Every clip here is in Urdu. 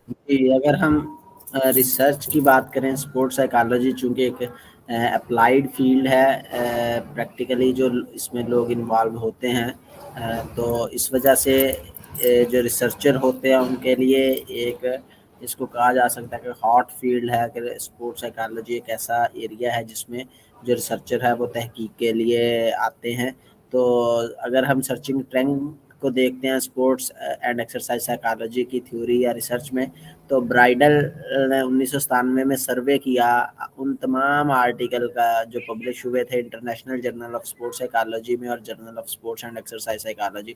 جی اگر ہم ریسرچ کی بات کریں، اسپورٹس سائیکالوجی چونکہ ایک اپلائیڈ فیلڈ ہے، پریکٹیکلی جو اس میں لوگ انوالو ہوتے ہیں، تو اس وجہ سے جو ریسرچر ہوتے ہیں ان کے لیے ایک اس کو کہا جا سکتا ہے کہ ہاٹ فیلڈ ہے، کہ اسپورٹس سائیکالوجی ایک ایسا ایریا ہے جس میں جو ریسرچر ہے وہ تحقیق کے لیے آتے ہیں۔ تو اگر ہم سرچنگ ٹرینڈ کو دیکھتے ہیں اسپورٹس اینڈ ایکسرسائز سائیکالوجی کی تھیوری یا ریسرچ میں، تو برائڈل نے 1997 میں سروے کیا ان تمام آرٹیکل کا جو پبلش ہوئے تھے international journal of sports psychology میں اور journal of sports and exercise psychology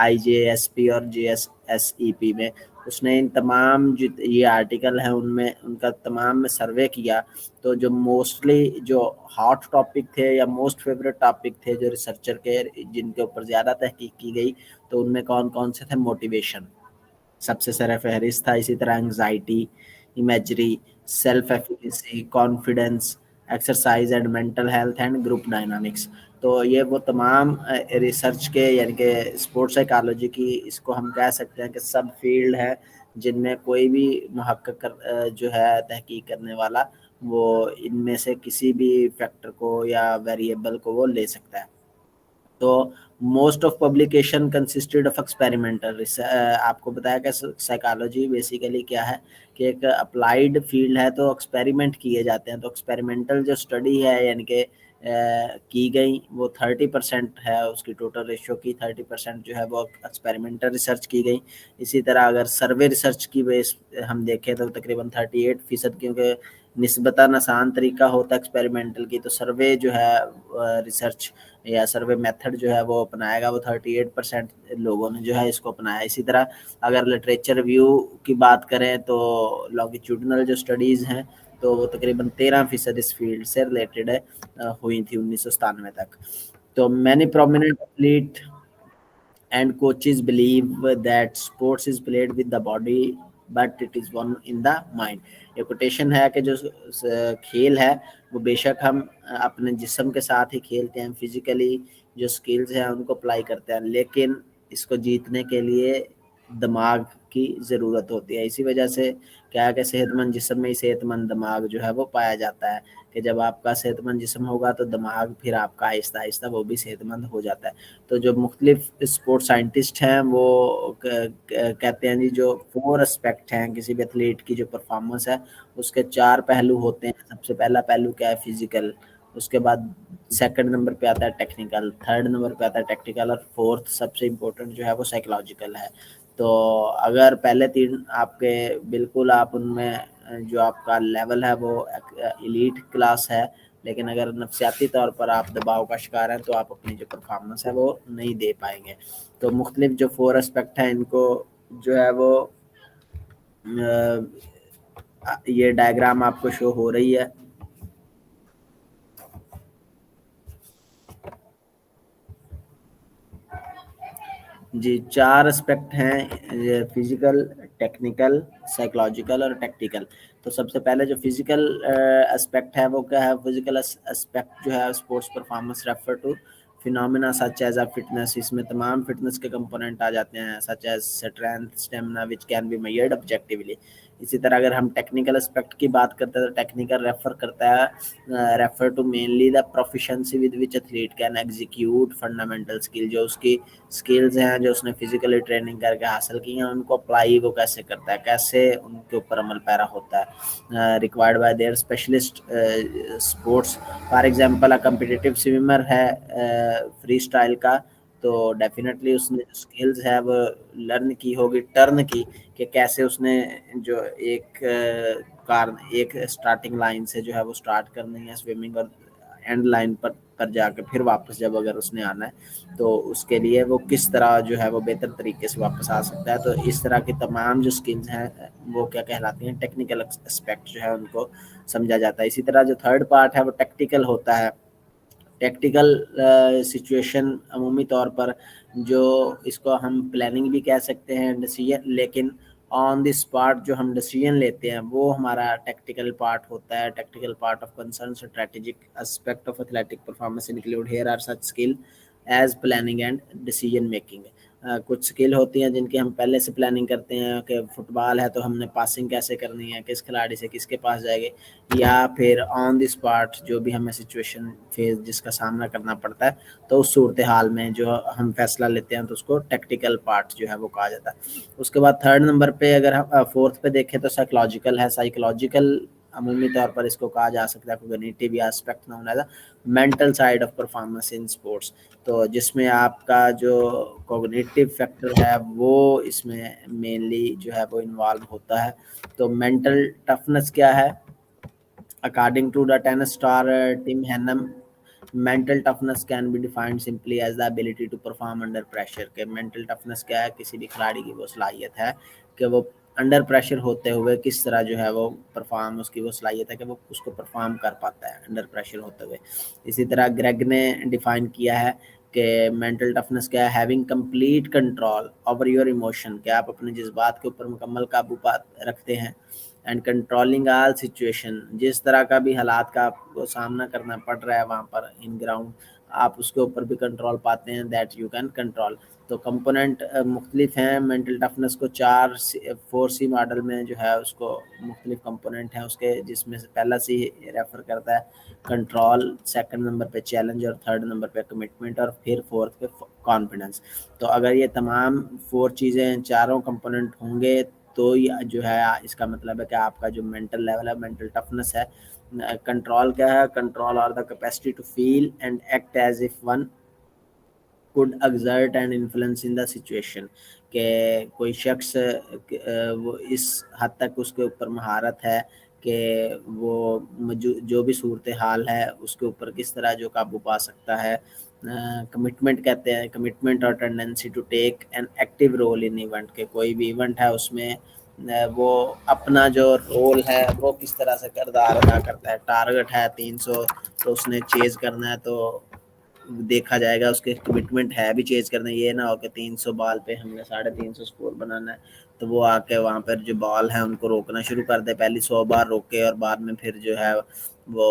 IJSP اور JSSEP میں۔ اس نے ان تمام یہ آرٹیکل ہیں ان میں ان کا تمام میں سروے کیا، تو جو موسٹلی جو ہاٹ ٹاپک تھے یا موسٹ فیوریٹ ٹاپک تھے جو ریسرچر کے جن کے اوپر زیادہ تحقیق کی گئی، تو ان میں کون کون سے تھے؟ موٹیویشن سب سے سر فہرست تھا، اسی طرح anxiety, imagery, self efficacy, confidence, exercise and mental health and group dynamics. تو یہ وہ تمام ریسرچ کے یعنی کہ اسپورٹس سائیکالوجی کی اس کو ہم کہہ سکتے ہیں کہ سب فیلڈ ہے جن میں کوئی بھی محقق جو ہے تحقیق کرنے والا وہ ان میں سے کسی بھی فیکٹر کو یا ویریبل کو وہ لے سکتا ہے۔ تو most of publication consisted of experimental, آپ کو بتایا کہ سائیکالوجی بیسیکلی کیا ہے کہ ایک اپلائیڈ فیلڈ ہے، تو ایکسپیریمنٹ کیے جاتے ہیں۔ تو ایکسپیریمنٹل جو اسٹڈی ہے یعنی کہ کی گئی وہ 30% ہے، اس کی ٹوٹل ریشو کی 30% جو ہے وہ ایکسپیریمنٹل ریسرچ کی گئی۔ اسی طرح اگر سروے ریسرچ کی بیس ہم دیکھیں تو تقریباً 38%، کیونکہ نسبتاً آسان طریقہ ہوتا ہے ایکسپیریمنٹل کی، تو سروے جو ہے ریسرچ یا سروے میتھڈ جو ہے وہ اپنائے گا، وہ 38% لوگوں نے جو ہے اس کو اپنایا۔ اسی طرح اگر لٹریچر ریویو کی بات کریں تو لانگیٹیوڈنل جو اسٹڈیز ہیں تو وہ تقریباً 13% اس فیلڈ سے ریلیٹڈ ہے، ہوئی تھی 1997 تک۔ تو many prominent athlete and coaches believe that sports is played with the body but it is won in the mind۔ یہ کوٹیشن ہے کہ جو کھیل ہے وہ بے شک ہم اپنے جسم کے ساتھ ہی کھیلتے ہیں، فزیکلی جو سکلز ہیں ان کو اپلائی کرتے ہیں، لیکن اس کو جیتنے کے لیے دماغ کی ضرورت ہوتی ہے۔ اسی وجہ سے کیا ہے کہ صحت مند جسم میں ہی صحت مند دماغ جو ہے وہ پایا جاتا ہے، کہ جب آپ کا صحت مند جسم ہوگا تو دماغ پھر آپ کا آہستہ آہستہ وہ بھی صحت مند ہو جاتا ہے۔ تو جو مختلف اسپورٹ سائنٹسٹ ہیں وہ کہتے ہیں جی جو 4 اسپیکٹ ہیں کسی بھی ایتھلیٹ کی جو پرفارمنس ہے اس کے 4 پہلو ہوتے ہیں۔ سب سے پہلا پہلو کیا ہے؟ فزیکل، اس کے بعد سیکنڈ نمبر پہ آتا ہے ٹیکنیکل، تھرڈ نمبر پہ آتا ہے ٹیکٹیکل، اور فورتھ سب سے امپورٹنٹ جو ہے وہ سائیکولوجیکل ہے۔ تو اگر پہلے 3 آپ کے بالکل آپ ان میں جو آپ کا لیول ہے وہ ایلیٹ کلاس ہے، لیکن اگر نفسیاتی طور پر آپ دباؤ کا شکار ہیں تو آپ اپنی جو پرفارمنس ہے وہ نہیں دے پائیں گے۔ تو مختلف جو 4 اسپیکٹ ہیں ان کو جو ہے وہ یہ ڈائیگرام آپ کو شو ہو رہی ہے۔ جی 4 اسپیکٹ ہیں، فزیکل، ٹیکنیکل، سائیکولوجیکل اور ٹیکٹیکل۔ تو سب سے پہلے جو فزیکل اسپیکٹ ہے وہ کیا ہے؟ فزیکل اسپیکٹ جو ہے sports performance refer to phenomena such as a fitness, اس میں تمام فٹنس کے کمپوننٹ آ جاتے ہیں، such as strength, stamina which can be measured objectively. اسی طرح اگر ہم ٹیکنیکل اسپیکٹ کی بات کرتے ہیں تو ٹیکنیکل ریفر کرتا ہے refer to mainly the proficiency with which athlete can execute fundamental skill, جو اس کی اسکلز ہیں جو اس نے فزیکلی ٹریننگ کر کے حاصل کی ہیں ان کو اپلائی وہ کیسے کرتا ہے، کیسے ان کے اوپر عمل پیرا ہوتا ہے۔ Required by their specialist sports, for example competitive swimmer ہے فری اسٹائل کا، تو ڈیفینیٹلی اس نے اسکلز ہے وہ لرن کی ہوگی ٹرن کی، کہ کیسے اس نے جو ایک اسٹارٹنگ لائن سے جو ہے وہ اسٹارٹ کرنی ہے سوئمنگ، اور اینڈ لائن پر جا کے پھر واپس جب اگر اس نے آنا ہے تو اس کے لیے وہ کس طرح جو ہے وہ بہتر طریقے سے واپس آ سکتا ہے۔ تو اس طرح کی تمام جو سکلز ہیں وہ کیا کہلاتی ہیں؟ ٹیکنیکل اسپیکٹ جو ہے ان کو سمجھا جاتا ہے۔ اسی طرح جو تھرڈ پارٹ ہے وہ ٹیکٹیکل ہوتا ہے۔ ٹیکٹیکل سچویشن عمومی طور پر جو اس کو ہم پلاننگ بھی کہہ سکتے ہیں ڈیسیژن، لیکن آن دی اسپاٹ جو ہم ڈیسیژن لیتے ہیں وہ ہمارا ٹیکٹیکل پارٹ ہوتا ہے۔ Tactical part of concern strategic aspect of athletic performance include here are such skill as planning and decision making. کچھ سکل ہوتی ہیں جن کی ہم پہلے سے پلاننگ کرتے ہیں کہ فٹ بال ہے تو ہم نے پاسنگ کیسے کرنی ہے، کس کھلاڑی سے کس کے پاس جائے گی، یا پھر آن دی اسپاٹ جو بھی ہمیں سچویشن فیس جس کا سامنا کرنا پڑتا ہے تو اس صورتحال میں جو ہم فیصلہ لیتے ہیں تو اس کو ٹیکٹیکل پارٹ جو ہے وہ کہا جاتا ہے۔ اس کے بعد تھرڈ نمبر پہ اگر ہم فورتھ پہ دیکھیں تو سائیکولوجیکل ہے۔ سائیکولوجیکل عمومی طور پر اس کو کہا جا سکتا ہے کوگنیٹو یا aspect known as mental side of performance in sports, تو جس میں آپ کا جو کوگنیٹو فیکٹر ہے وہ اس میں مینلی جو ہے وہ انوالو ہوتا ہے۔ تو مینٹل ٹفنس کیا ہے؟ According to the tennis star Tim Henman, mental toughness can be defined simply as the ability to perform under pressure. کہ mental toughness کیا ہے؟ کسی بھی کھلاڑی کی وہ صلاحیت ہے کہ وہ انڈر پریشر ہوتے ہوئے کس طرح جو ہے وہ پرفارم، اس کی وہ صلاحیت ہے کہ وہ اس کو پرفارم کر پاتا ہے انڈر پریشر ہوتے ہوئے۔ اسی طرح گریگ نے ڈیفائن کیا ہے کہ مینٹل ٹفنس کیا ہے؟ Having complete control over your emotion, کہ آپ اپنے جذبات کے اوپر مکمل قابو رکھتے ہیں، اینڈ کنٹرولنگ آل سچویشن، جس طرح کا بھی حالات کا آپ کو سامنا کرنا پڑ رہا ہے وہاں پر ان گراؤنڈ، آپ اس کے اوپر بھی کنٹرول پاتے ہیں، دیٹ یو کین کنٹرول۔ تو کمپوننٹ مختلف ہیں مینٹل ٹفنس کو، 4C ماڈل میں جو ہے اس کو مختلف کمپوننٹ ہیں اس کے، جس میں سے پہلا سی ریفر کرتا ہے کنٹرول، سیکنڈ نمبر پہ چیلنج، اور تھرڈ نمبر پہ کمٹمنٹ، اور پھر فورتھ پہ کانفیڈنس۔ تو اگر یہ تمام 4 چیزیں، چاروں کمپوننٹ ہوں گے تو یہ جو ہے اس کا مطلب ہے کہ آپ کا جو مینٹل لیول ہے، مینٹل ٹفنس ہے۔ کنٹرول کیا ہے؟ کنٹرول اور the capacity to feel and act as if one could exert and influence in the situation، کہ کوئی شخص وہ اس حد تک اس کے اوپر مہارت ہے کہ وہ جو بھی صورتحال ہے اس کے اوپر کس طرح جو قابو پا سکتا ہے۔ کمٹمنٹ کہتے ہیں، کمٹمنٹ اور tendency to take an active role in event, کہ کوئی بھی ایونٹ ہے اس میں وہ اپنا جو رول ہے وہ کس طرح سے کردار ادا کرتا ہے۔ ٹارگٹ ہے 300 تو اس نے چیز کرنا ہے، تو دیکھا جائے گا اس کے کمٹمنٹ ہے بھی چیز کرنا، یہ نہ ہو کہ 300 بال پہ ہم نے 350 سکور بنانا ہے تو وہ آ کے وہاں پر جو بال ہیں ان کو روکنا شروع کر دے، پہلی 100 بار روکے اور بعد میں پھر جو ہے وہ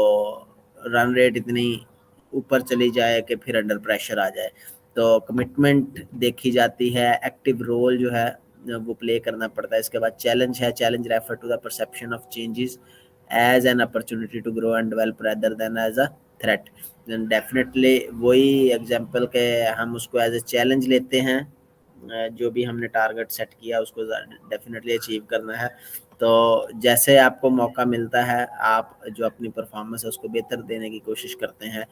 رن ریٹ اتنی اوپر چلی جائے کہ پھر انڈر پریشر آ جائے۔ تو کمٹمنٹ دیکھی جاتی ہے، ایکٹیو رول جو ہے وہ پلے کرنا پڑتا ہے۔ اس کے بعد چیلنج ہے، challenge refer to the perception of changes as an opportunity to grow and develop rather than as a threat. Definitely وہی ایگزامپل کہ ہم اس کو ایز اے چیلنج لیتے ہیں، جو بھی ہم نے ٹارگٹ سیٹ کیا اس کو ڈیفینیٹلی اچیو کرنا ہے۔ تو جیسے آپ کو موقع ملتا ہے آپ جو اپنی پرفارمنس ہے اس کو بہتر دینے کی کوشش کرتے ہیں،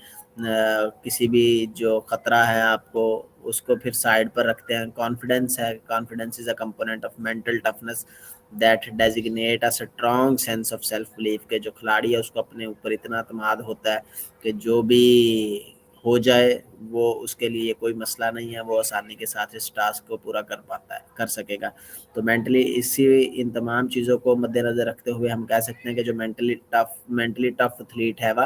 کسی بھی جو خطرہ ہے آپ کو اس کو پھر سائڈ پر رکھتے ہیں۔ کانفیڈنس ہے، confidence is a component of mental toughness that designate a strong sense of self belief, کہ جو کھلاڑی ہے اس کو اپنے اوپر اتنا اعتماد ہوتا ہے کہ جو بھی ہو جائے وہ اس کے لیے کوئی مسئلہ نہیں ہے، وہ آسانی کے ساتھ اس ٹاسک کو پورا کر سکے گا۔ تو ان تمام چیزوں کو مد نظر رکھتے ہوئے ہم کہہ سکتے ہیں کہ جو مینٹلی ٹف ایتھلیٹ ہے وہ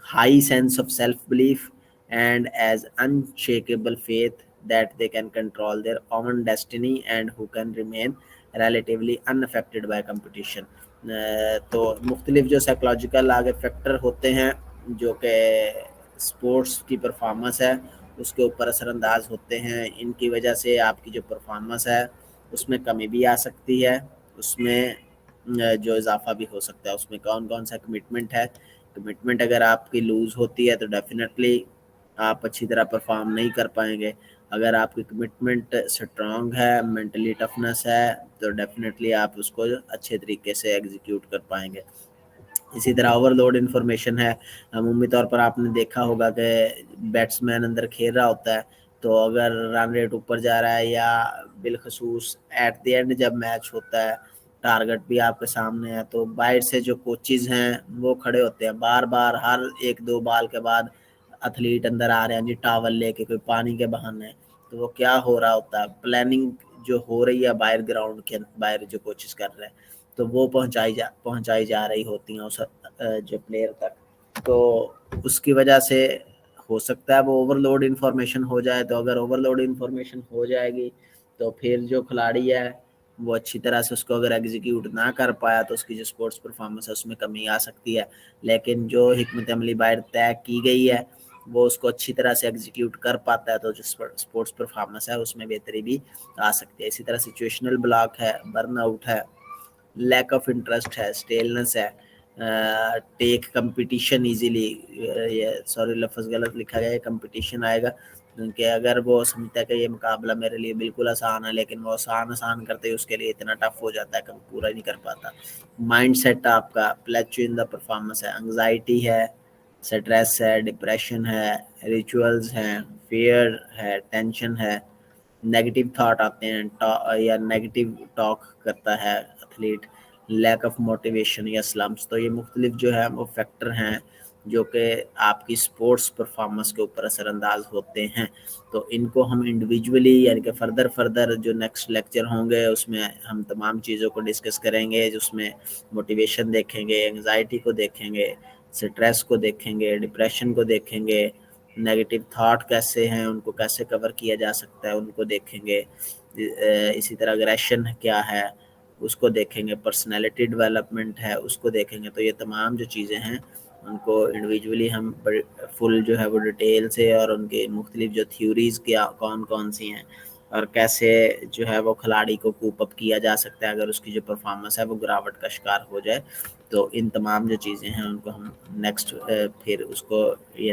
high sense of self belief and has unshakable faith that they can control their own destiny and who can remain relatively unaffected by competition۔ تو مختلف جو سائیکولوجیکل آگے فیکٹر ہوتے ہیں جو کہ اسپورٹس کی پرفارمنس ہے اس کے اوپر اثر انداز ہوتے ہیں، ان کی وجہ سے آپ کی جو پرفارمنس ہے اس میں کمی بھی آ سکتی ہے، اس میں جو اضافہ بھی ہو سکتا ہے۔ اس میں کون کون سا کمٹمنٹ ہے؟ کمٹمنٹ اگر آپ کی لوز ہوتی ہے تو ڈیفینیٹلی آپ اچھی طرح پرفارم نہیں کر پائیں گے۔ اگر آپ کی کمٹمنٹ اسٹرانگ ہے، مینٹلی ٹفنس ہے، تو ڈیفینیٹلی آپ اس کو اچھے طریقے سے ایگزیکیوٹ کر پائیں گے۔ اسی طرح اوور لوڈ انفارمیشن ہے، عمومی طور پر آپ نے دیکھا ہوگا کہ بیٹسمین اندر کھیل رہا ہوتا ہے تو اگر رن ریٹ اوپر جا رہا ہے یا بالخصوص ایٹ دی اینڈ جب میچ ہوتا ہے ٹارگٹ بھی آپ کے سامنے ہے تو باہر سے جو کوچز ہیں وہ کھڑے ہوتے ہیں بار بار، ہر 1-2 بال کے بعد ایتھلیٹ اندر آ رہے ہیں جی ٹاول لے کے، کوئی پانی کے بہانے، تو وہ کیا ہو رہا ہوتا ہے؟ پلاننگ جو ہو رہی ہے باہر گراؤنڈ کے باہر جو کوچز کر رہے ہیں تو وہ پہنچائی جا رہی ہوتی ہیں اس جو پلیئر تک، تو اس کی وجہ سے ہو سکتا ہے وہ اوور لوڈ انفارمیشن ہو جائے۔ تو اگر اوور لوڈ انفارمیشن ہو جائے گی تو پھر جو کھلاڑی ہے وہ اچھی طرح سے اس کو اگر ایگزیکیوٹ نہ کر پایا تو اس کی جو اسپورٹس پرفارمنس ہے اس میں کمی آ سکتی ہے۔ لیکن جو حکمت عملی باہر طے کی گئی ہے وہ اس کو اچھی طرح سے ایگزیکیوٹ کر پاتا ہے تو جو اسپورٹس پرفارمنس ہے اس میں بہتری بھی آ سکتی ہے. اسی طرح سچویشنل بلاک ہے, برن آؤٹ ہے, لیک آف انٹرسٹ ہے, اسٹیلنس ہے, ٹیک کمپٹیشن ایزیلی, یہ سوری لفظ غلط لکھا گیا ہے, کمپٹیشن آئے گا کیونکہ اگر وہ سمجھتا ہے کہ یہ مقابلہ میرے لیے بالکل آسان ہے لیکن وہ آسان کرتے ہی اس کے لیے اتنا ٹف ہو جاتا ہے کہ وہ پورا نہیں کر پاتا. مائنڈ سیٹ آپ کا پلیچو ان دا پرفارمنس ہے, انگزائٹی ہے, سٹریس ہے, ڈپریشن ہے, ریچولز ہیں, فیئر ہے, ٹینشن ہے, نیگیٹو تھاٹ آتے ہیں یا نیگیٹو ٹاک کرتا ہے ایتھلیٹ, لیک آف موٹیویشن یا سلمپس. تو یہ مختلف جو ہے وہ فیکٹر ہیں جو کہ آپ کی اسپورٹس پرفارمنس کے اوپر اثر انداز ہوتے ہیں. تو ان کو ہم انڈیویجولی یعنی کہ فردر جو نیکسٹ لیکچر ہوں گے اس میں ہم تمام چیزوں کو ڈسکس کریں گے, جس میں موٹیویشن دیکھیں گے, انگزائٹی کو دیکھیں گے, سٹریس کو دیکھیں گے, ڈپریشن کو دیکھیں گے, نیگیٹو تھاٹ کیسے ہیں ان کو کیسے کور کیا جا سکتا ہے ان کو دیکھیں گے, اسی طرح اگریشن کیا ہے اس کو دیکھیں گے, پرسنالٹی ڈیولپمنٹ ہے اس کو دیکھیں گے. تو یہ تمام جو چیزیں ہیں ان کو انڈیویجولی ہم فل جو ہے وہ ڈیٹیل سے اور ان کے مختلف جو تھیوریز کیا کون سی ہیں اور کیسے جو ہے وہ کھلاڑی کو کوپ اپ کیا جا سکتا ہے اگر اس کی جو پرفارمنس ہے وہ گراوٹ کا شکار ہو جائے. تو ان تمام جو چیزیں ہیں ان کو ہم نیکسٹ پھر اس کو